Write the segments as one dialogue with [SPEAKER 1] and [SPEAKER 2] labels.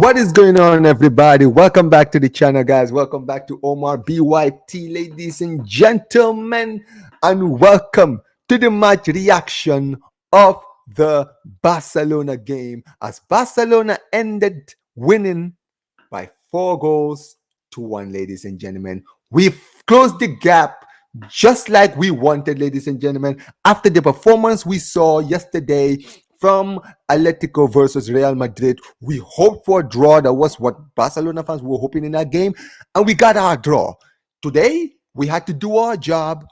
[SPEAKER 1] What is going on, everybody? Welcome back to the channel, guys. Welcome back to Omar BYT, ladies and gentlemen, and welcome to the match reaction of the Barcelona game as Barcelona ended winning by 4 goals to 1, ladies and gentlemen. We've closed the gap just like we wanted, ladies and gentlemen, after the performance we saw yesterday from Atletico versus Real Madrid. We hoped for a draw. That was what Barcelona fans were hoping in that game, and we got our draw. Today, we had to do our job,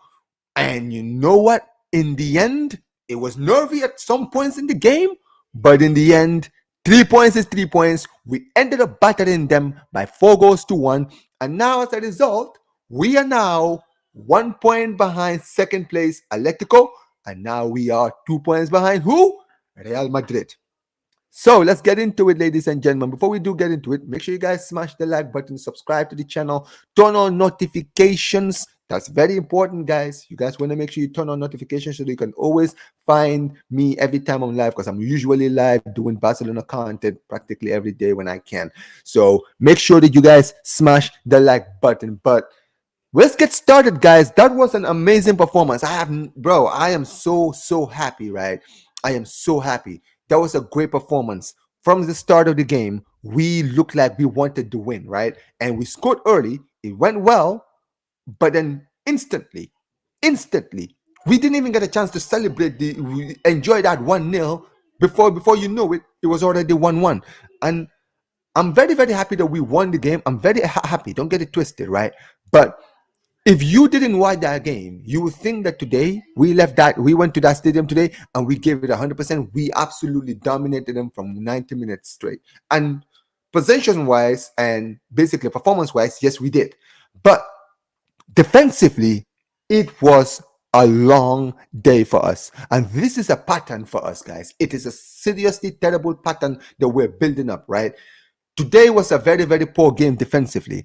[SPEAKER 1] and you know what? In the end, it was nervy at some points in the game, but in the end, 3 points is 3 points. We ended up battering them by 4 goals to 1, and now as a result, we are now 1 point behind second place Atletico, and now we are 2 points behind who? Real Madrid. So let's get into it, ladies and gentlemen. Before we do get into it, make sure you guys smash the like button, subscribe to the channel, turn on notifications. That's very important, guys. You guys want to make sure you turn on notifications so that you can always find me every time I'm live, because I'm usually live doing Barcelona content practically every day when I can. So make sure that you guys smash the like button. But let's get started, guys. That was an amazing performance. I am so happy, right? I am so happy. That was a great performance. From the start of the game, we looked like we wanted to win, right? And we scored early. It went well, but then instantly, we didn't even get a chance to celebrate we enjoy that 1-0 before you know it, it was already 1-1. And I'm very happy that we won the game. I'm very happy. Don't get it twisted, right? But if you didn't watch that game, you would think that today we went to that stadium today and we gave it 100%. We absolutely dominated them from 90 minutes straight. And possession wise and basically performance wise, yes, we did. But defensively, it was a long day for us. And this is a pattern for us, guys. It is a seriously terrible pattern that we're building up, right? Today was a very poor game defensively.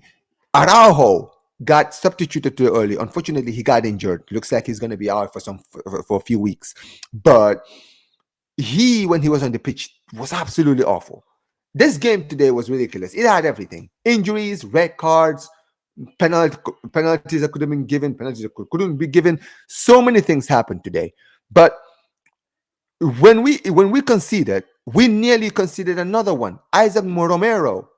[SPEAKER 1] Araujo got substituted too early. Unfortunately, he got injured. Looks like he's going to be out for a few weeks. But when he was on the pitch, was absolutely awful. This game today was ridiculous. It had everything: injuries, red cards, penalties that could have been given, penalties that couldn't be given. So many things happened today. But when we conceded, we nearly conceded another one. Isaac Romero,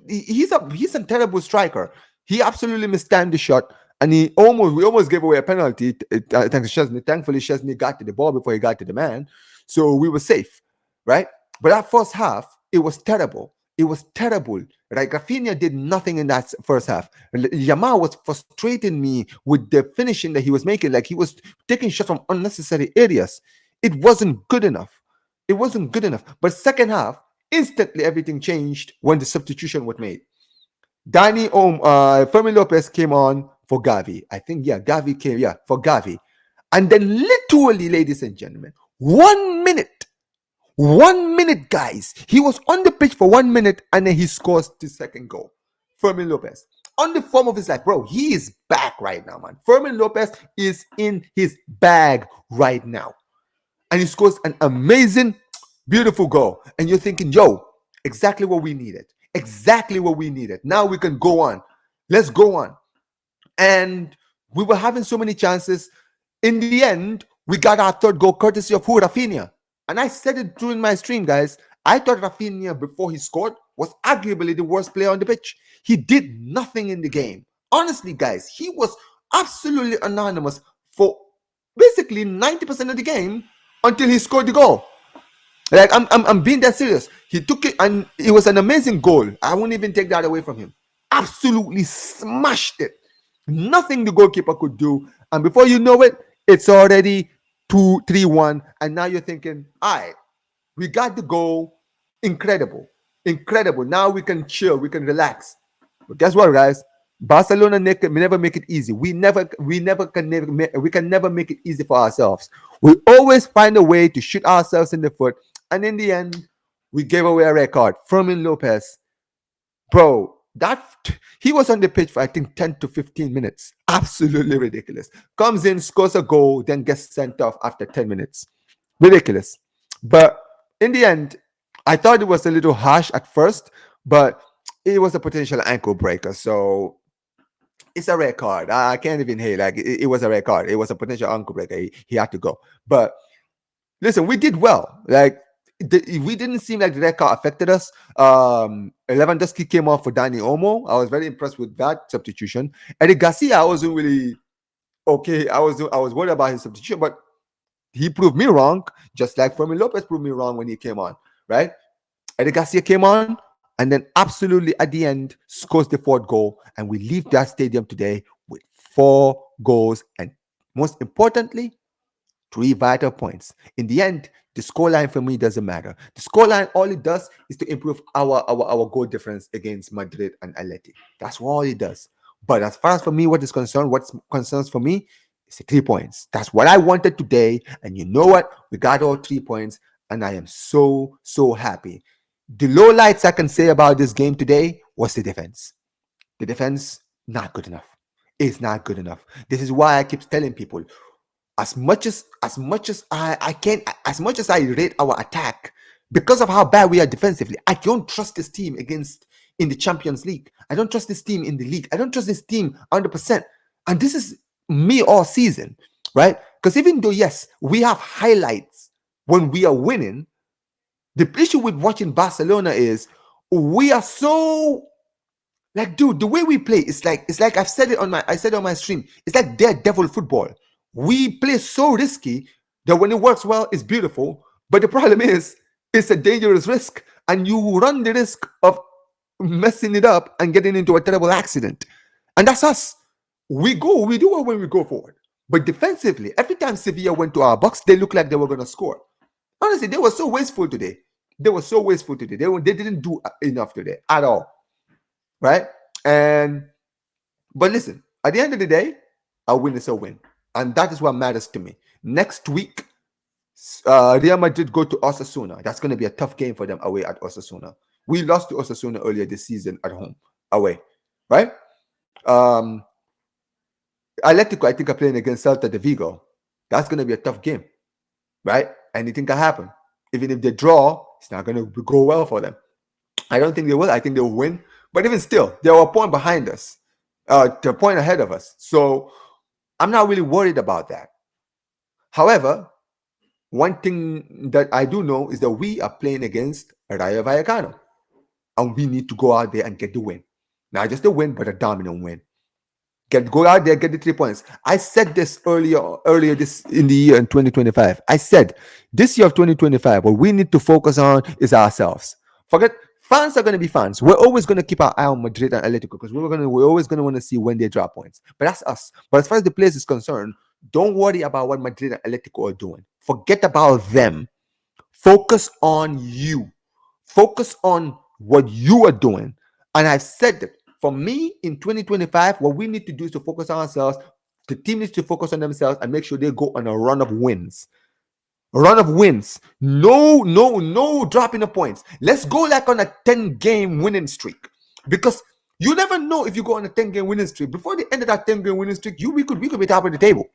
[SPEAKER 1] he's a terrible striker. He absolutely mistimed the shot, and we almost gave away a penalty thanks to Szczesny. Thankfully, Szczesny got to the ball before he got to the man, so we were safe, right? But that first half, it was terrible. It was terrible. Right? Rafinha did nothing in that first half. Yamal was frustrating me with the finishing that he was making. Like, he was taking shots from unnecessary areas. It wasn't good enough. It wasn't good enough. But second half, instantly everything changed when the substitution was made. Fermin Lopez came on for Gavi. I think, Gavi came, for Gavi. And then literally, ladies and gentlemen, 1 minute, guys. He was on the pitch for 1 minute, and then he scores the second goal. Fermin Lopez. On the form of his life, bro, he is back right now, man. Fermin Lopez is in his bag right now. And he scores an amazing, beautiful goal. And you're thinking, yo, exactly what we needed. Exactly what we needed. Now we can go on. Let's go on. And we were having so many chances. In the end, we got our third goal courtesy of Rafinha. And I said it during my stream, guys. I thought Rafinha, before he scored, was arguably the worst player on the pitch. He did nothing in the game. Honestly, guys, he was absolutely anonymous for basically 90% of the game until he scored the goal. Like, I'm being that serious. He took it, and it was an amazing goal. I won't even take that away from him. Absolutely smashed it. Nothing the goalkeeper could do. And before you know it, it's already 2-3-1. And now you're thinking, all right, we got the goal. Incredible. Now we can chill. We can relax. But guess what, guys? Barcelona never make it easy. We can never make it easy for ourselves. We always find a way to shoot ourselves in the foot. And in the end, we gave away a red card. Fermin Lopez, bro, he was on the pitch for, I think, 10 to 15 minutes. Absolutely ridiculous. Comes in, scores a goal, then gets sent off after 10 minutes. Ridiculous. But in the end, I thought it was a little harsh at first, but it was a potential ankle breaker. So it's a red card. I can't even hate. Like it was a red card. It was a potential ankle breaker. He had to go. But listen, we did well. Like we didn't seem like the red card affected us. Lewandowski came off for Danny Olmo. I was very impressed with that substitution. Eric Garcia, I wasn't really okay. I was worried about his substitution, but he proved me wrong, just like Fermin Lopez proved me wrong when he came on. Right? Eric Garcia came on, and then absolutely at the end scores the fourth goal, and we leave that stadium today with 4 goals, and most importantly, 3 vital points. In the end, the scoreline for me doesn't matter. The scoreline, all it does is to improve our goal difference against Madrid and Atleti. That's all it does. But as far as for me, what is concerned, what concerns for me is the 3 points. That's what I wanted today. And you know what? We got all 3 points, and I am so happy. The low lights I can say about this game today was the defense. The defense, not good enough. It's not good enough. This is why I keep telling people, as much as I can, as much as I rate our attack because of how bad we are defensively, I don't trust this team against in the Champions League. I don't trust this team in the league. I don't trust this team 100%. And this is me all season, right? Because even though yes, we have highlights when we are winning, the issue with watching Barcelona is we are so like, dude, the way we play, it's like I said on my stream, it's like daredevil football. We play so risky that when it works well, it's beautiful. But the problem is, it's a dangerous risk, and you run the risk of messing it up and getting into a terrible accident. And that's us. We do it when we go forward. But defensively, every time Sevilla went to our box, they looked like they were going to score. Honestly, they were so wasteful today. They didn't do enough today at all, right? And but listen, at the end of the day, a win is a win, and that is what matters to me. Next week, Real Madrid go to Osasuna. That's going to be a tough game for them away at Osasuna. We lost to Osasuna earlier this season at home, away, right? Um, Atletico, I think, are playing against Celta de Vigo. That's going to be a tough game, right? Anything can happen. Even if they draw, it's not going to go well for them. I don't think they will. I think they will win. But even still, they are a point behind us, they're a point ahead of us. So I'm not really worried about that. However, one thing that I do know is that we are playing against Rayo Vallecano, and we need to go out there and get the win. Not just a win, but a dominant win. Go out there, get the 3 points. I said this earlier this in the year in 2025. I said this year of 2025, what we need to focus on is ourselves. Forget fans are going to be fans. We're always going to keep our eye on Madrid and Atletico because we're always going to want to see when they drop points. But that's us. But as far as the players is concerned, don't worry about what Madrid and Atletico are doing. Forget about them. Focus on you. Focus on what you are doing. And I've said that for me in 2025, what we need to do is to focus on ourselves. The team needs to focus on themselves and make sure they go on a run of wins. No dropping of points. Let's go like on a 10-game winning streak. Because you never know if you go on a 10-game winning streak. Before the end of that 10-game winning streak, we could be top of the table.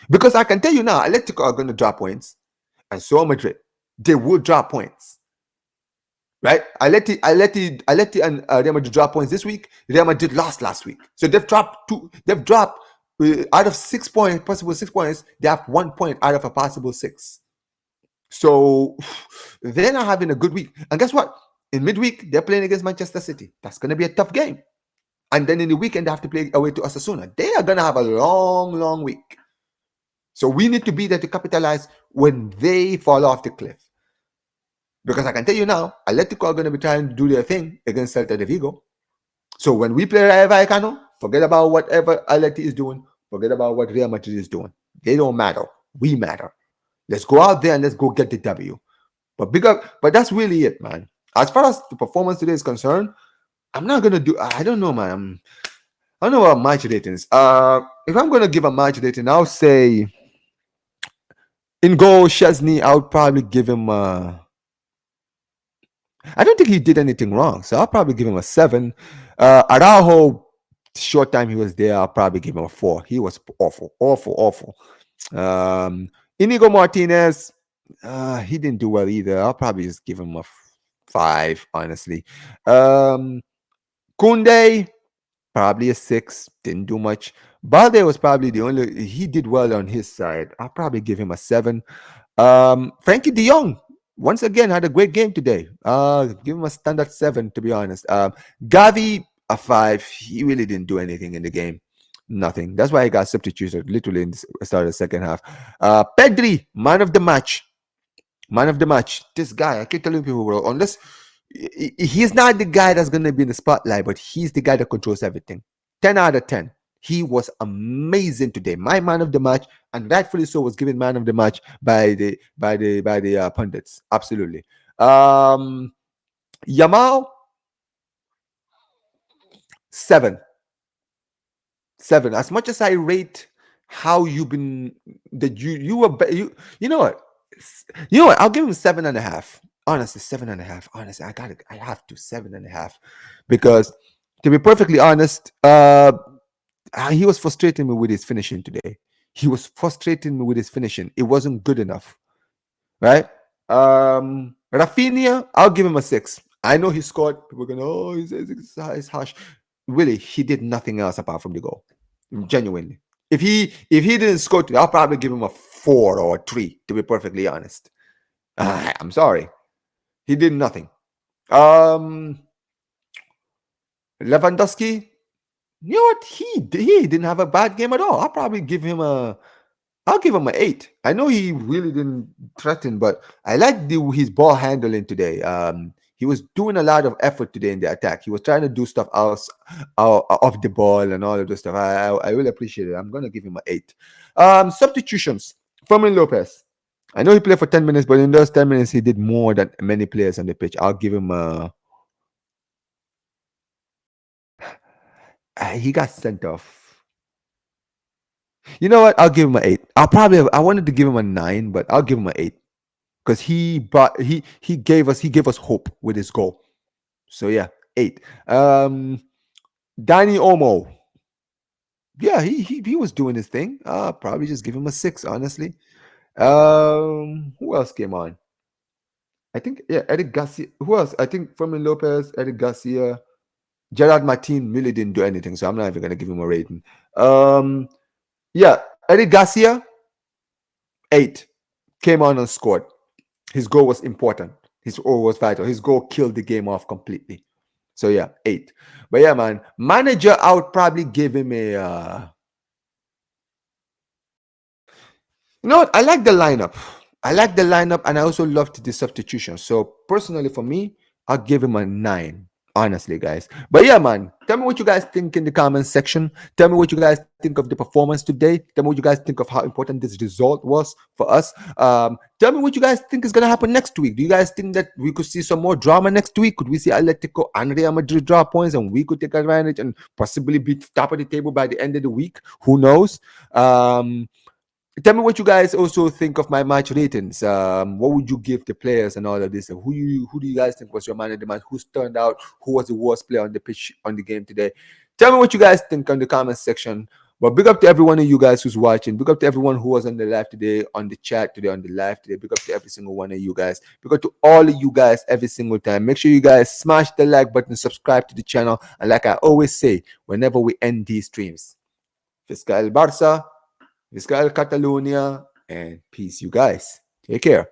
[SPEAKER 1] Because I can tell you now, Atletico are going to drop points. And so are Madrid. They will drop points. Right? Atleti and Real Madrid drop points this week. Real Madrid lost last week. So they've dropped out of 6 points, possible 6 points, they have 1 point out of a possible 6. So they're not having a good week. And guess what? In midweek, they're playing against Manchester City. That's going to be a tough game. And then in the weekend, they have to play away to Osasuna. They are going to have a long week. So we need to be there to capitalize when they fall off the cliff. Because I can tell you now, Atletico are going to be trying to do their thing against Celta de Vigo. So when we play Rayo Vallecano, forget about whatever Atleti is doing. Forget about what Real Madrid is doing. They don't matter. We matter. Let's go out there and let's go get the W. But that's really it, man. As far as the performance today is concerned, I'm not going to do, I don't know, man. I don't know about match ratings. If I'm going to give a match rating, I'll say in goal, Chesney, I would probably give him I don't think he did anything wrong, so I'll probably give him a 7. Araujo, short time he was there, I'll probably give him a 4. He was awful. Inigo Martinez, he didn't do well either. I'll probably just give him a 5, honestly. Kunde, probably a 6. Didn't do much. Balde was probably the only, he did well on his side. I'll probably give him a 7. Frankie De Jong, once again, had a great game today. Give him a standard 7, to be honest. Gavi, a 5. He really didn't do anything in the game. Nothing. That's why he got substituted literally in the start of the second half. Pedri, man of the match. Man of the match. This guy, I keep telling people, bro, unless he's not the guy that's going to be in the spotlight, but he's the guy that controls everything. 10 out of 10. He was amazing today. My man of the match, and rightfully so, was given man of the match by the pundits. Absolutely. Yamal, 7. 7. As much as I rate how you've been, that you were you know what, I'll give him 7.5. Honestly, 7.5. Honestly, I have to 7.5, because to be perfectly honest, he was frustrating me with his finishing today. He was frustrating me with his finishing. It wasn't good enough, right? Rafinha, I'll give him a 6. I know he scored. People are going, oh, he's harsh. Really, he did nothing else apart from the goal. Genuinely, if he didn't score, I'll probably give him a 4 or a 3. To be perfectly honest, I'm sorry, he did nothing. Lewandowski, you know what? He didn't have a bad game at all. I'll give him an 8. I know he really didn't threaten, but I like his ball handling today. He was doing a lot of effort today in the attack. He was trying to do stuff out off the ball and all of this stuff. I really appreciate it. I'm gonna give him an 8. Substitutions. Fermin Lopez. I know he played for 10 minutes, but in those 10 minutes, he did more than many players on the pitch. I'll give him a. He got sent off. You know what? I'll give him an 8. I wanted to give him a 9, but I'll give him an 8, because he gave us hope with his goal. So yeah, 8. Danny Olmo. Yeah, he was doing his thing. Probably just give him a 6, honestly. Who else came on? I think, yeah, Eric Garcia. Who else? I think Fermin Lopez, Eric Garcia, Gerard Martin really didn't do anything, so I'm not even gonna give him a rating. Yeah, Eric Garcia, 8. Came on and scored. His goal was important. His goal was vital. His goal killed the game off completely. So yeah, 8. But yeah, man, manager, I would probably give him a. You know what? I like the lineup. And I also loved the substitution. So personally, for me, I'll give him a 9. Honestly, guys. But yeah, man, tell me what you guys think in the comments section. Tell me what you guys think of the performance today. Tell me what you guys think of how important this result was for us. Tell me what you guys think is going to happen next week. Do you guys think that we could see some more drama next week? Could we see Atletico and Real Madrid draw points and we could take advantage and possibly be top of the table by the end of the week? Who knows? Tell me what you guys also think of my match ratings. What would you give the players and all of this? Who do you guys think was your man of the match? Who turned out? Who was the worst player on the pitch on the game today? Tell me what you guys think on the comment section. But big up to every one of you guys who's watching. Big up to everyone who was on the live today, on the chat today, on the live today. Big up to every single one of you guys. Big up to all of you guys every single time. Make sure you guys smash the like button, subscribe to the channel. And like I always say, whenever we end these streams, Fiscal Barca, Fiscal Catalonia, and peace, you guys. Take care.